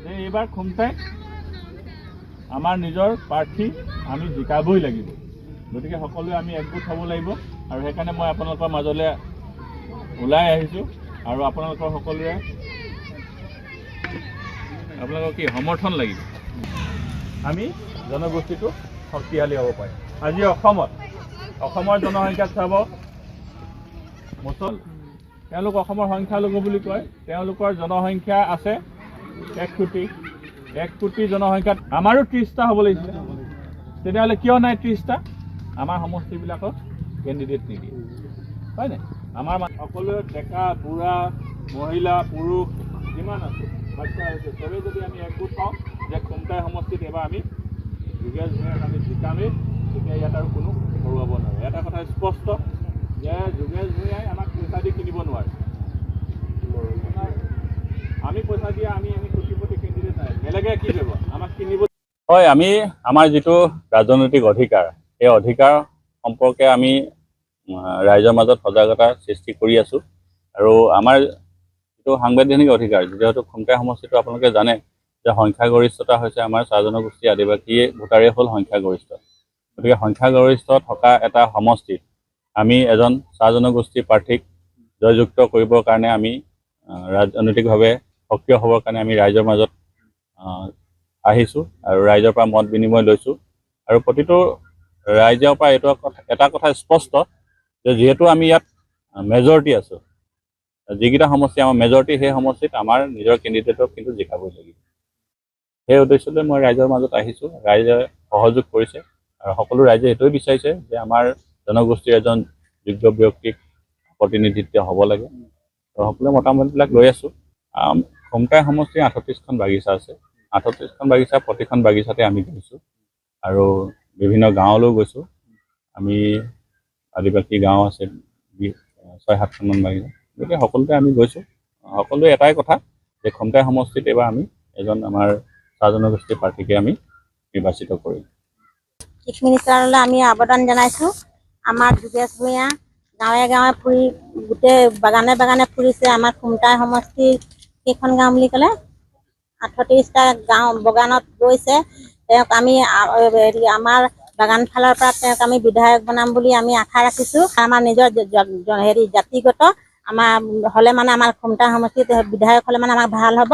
যে এইবাৰ খুমটাই আমাৰ নিজৰ প্ৰাৰ্থী আমি জিকাবই লাগিব। গতিকে সকলোৱে আমি একগোট হ'ব লাগিব আৰু সেইকাৰণে মই আপোনালোকৰ মাজলৈ ওলাই আহিছোঁ আৰু আপোনালোকৰ সকলোৱে আপোনালোকৰ কি সমৰ্থন লাগিব। আমি জনগোষ্ঠীটো শক্তিশালী হ'ব পাৰিম। আজি অসমৰ জনসংখ্যাত চাব মুছল, তেওঁলোক অসমৰ সংখ্যালঘু বুলি কয়। তেওঁলোকৰ জনসংখ্যা আছে 1 কোটি। 1 কোটি জনসংখ্যাত আমাৰো 30টা হ'ব লাগিছিলে। তেতিয়াহ'লে কিয় নাই 30টা? আমাৰ সমষ্টিবিলাকক কেণ্ডিডেট নিদিয়ে, হয় নাই? আমাৰ সকলোৱে ডেকা বুঢ়া মহিলা পুৰুষ যিমান আছে বাচ্চা আছে চবেই যদি আমি একগোট পাওঁ যে খুমটাই সমষ্টিত এবাৰ আমি যোগেশ ভূঞাক আমি জিকামেই, তেতিয়া ইয়াত আৰু কোনো হৰুৱাব নোৱাৰে। এটা কথা স্পষ্ট যে যোগেশ ভূঞাই আমাক পইচা দি কিনিব নোৱাৰে। আমি পইচা দিয়া আমি কোটিপতি কেণ্ডিডেট নাই, বেলেগে কি কৰিব আমাক কিনিব। হয়, আমি আমাৰ যিটো ৰাজনৈতিক অধিকাৰ এই অধিকাৰ সম্পৰ্কে আমি ৰাইজৰ মাজত সজাগতা সৃষ্টি কৰি আছোঁ। আৰু আমাৰ যিটো সাংবিধানিক অধিকাৰ, যিহেতু খুমটাই সমষ্টিটো আপোনালোকে জানে যে সংখ্যাগৰিষ্ঠতা হৈছে আমাৰ চাহ জনগোষ্ঠী আদিবাসী ভোটাৰেই হ'ল সংখ্যাগৰিষ্ঠ। গতিকে সংখ্যাগৰিষ্ঠ থকা এটা সমষ্টিত আমি এজন চাহ জনগোষ্ঠী প্ৰাৰ্থীক জয়যুক্ত কৰিবৰ কাৰণে আমি ৰাজনৈতিকভাৱে সক্ৰিয় হ'বৰ কাৰণে আমি ৰাইজৰ মাজত আহিছোঁ আৰু ৰাইজৰ পৰা মত বিনিময় লৈছোঁ। আৰু প্ৰতিটো ৰাইজৰ পৰা এটা কথা স্পষ্ট যে যিহেতু আমি ইয়াত মেজৰিটি আছোঁ, যিকেইটা সমষ্টি আমাৰ মেজৰিটি, সেই সমষ্টিত আমাৰ নিজৰ কেণ্ডিডেটক কিন্তু জিকাবই লাগিব। সেই উদ্দেশ্যলৈ মই ৰাইজৰ মাজত আহিছোঁ। ৰাইজে সহযোগ কৰিছে আৰু সকলো ৰাইজে এইটোৱে বিচাৰিছে যে আমাৰ জনগোষ্ঠীৰ এজন যোগ্য ব্যক্তিক প্ৰতিনিধিত্ব হ'ব লাগে। আৰু সকলোৱে মতামতবিলাক লৈ আছোঁ। খুমটাই সমষ্টিৰ 38খন বাগিচা আছে। 38খন বাগিচা, প্ৰতিখন বাগিচাতে আমি গৈছোঁ আৰু বিভিন্ন গাঁৱলৈও গৈছোঁ। আমি আদিবাসী গাঁও আছে 6-7খনমান বাগিচা, গতিকে সকলোতে আমি গৈছোঁ। সকলোৱে এটাই কথা যে খুমটাই সমষ্টিত এইবাৰ আমি এজন আমাৰ চাহ জনগোষ্ঠীৰ প্ৰাৰ্থীকে আমি নিৰ্বাচিত কৰিম। চিফ মিনিষ্টাৰলৈ আমি আবেদন জনাইছোঁ। আমাৰ যোগেশ ভূঞা গাঁৱে গাঁৱে ফুৰি গোটেই বাগানে বাগানে ফুৰিছে। আমাৰ খুমটাই সমষ্টিৰ কেইখন গাঁও বুলি ক'লে 38টা গাঁও বাগানত গৈছে। তেওঁক আমি আমাৰ বাগান ফালৰ পৰা তেওঁক আমি বিধায়ক বনাম বুলি আমি আশা ৰাখিছোঁ। আমাৰ নিজৰ জাতিগত আমাৰ হ'লে মানে আমাৰ খুমটাই সমষ্টিত বিধায়ক হ'লে মানে আমাক ভাল হ'ব।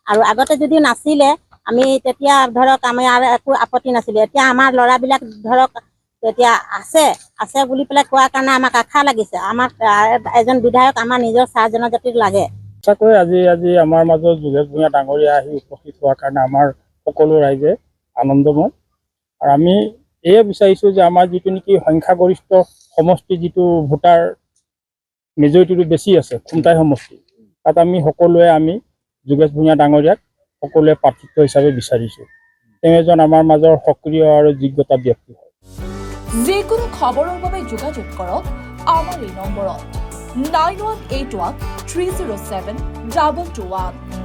আৰু আগতে যদিও নাছিলে আমি তেতিয়া ধৰক আমাৰ একো আপত্তি নাছিলে। এতিয়া আমাৰ ল'ৰাবিলাক ধৰক এতিয়া আছে বুলি পেলাই কোৱাৰ কাৰণে আমাক আশা লাগিছে। আমাক এজন বিধায়ক আমাৰ নিজৰ চাহ জনজাতিক লাগে। সঁচাকৈ আজি আমাৰ মাজত যোগেশ ভূঞা ডাঙৰীয়া আহি উপস্থিত হোৱাৰ কাৰণে আমাৰ সকলো ৰাইজে আনন্দময়। আৰু আমি এয়ে বিচাৰিছোঁ যে আমাৰ যিটো নেকি সংখ্যাগৰিষ্ঠ সমষ্টি, যিটো ভোটাৰ মেজৰিটিটো বেছি আছে খুমটাই সমষ্টি, তাত আমি সকলোৱে যোগেশ ভূঞা ডাঙৰীয়াক সকলোৱে প্ৰাৰ্থিত্ব হিচাপে বিচাৰিছোঁ। তেওঁ এজন আমাৰ মাজৰ সক্ৰিয় আৰু যোগ্যতা ব্যক্তি হয়। যিকোনো খবৰৰ বাবে যোগাযোগ কৰক আমাৰ এই নম্বৰত 9181 307 2221।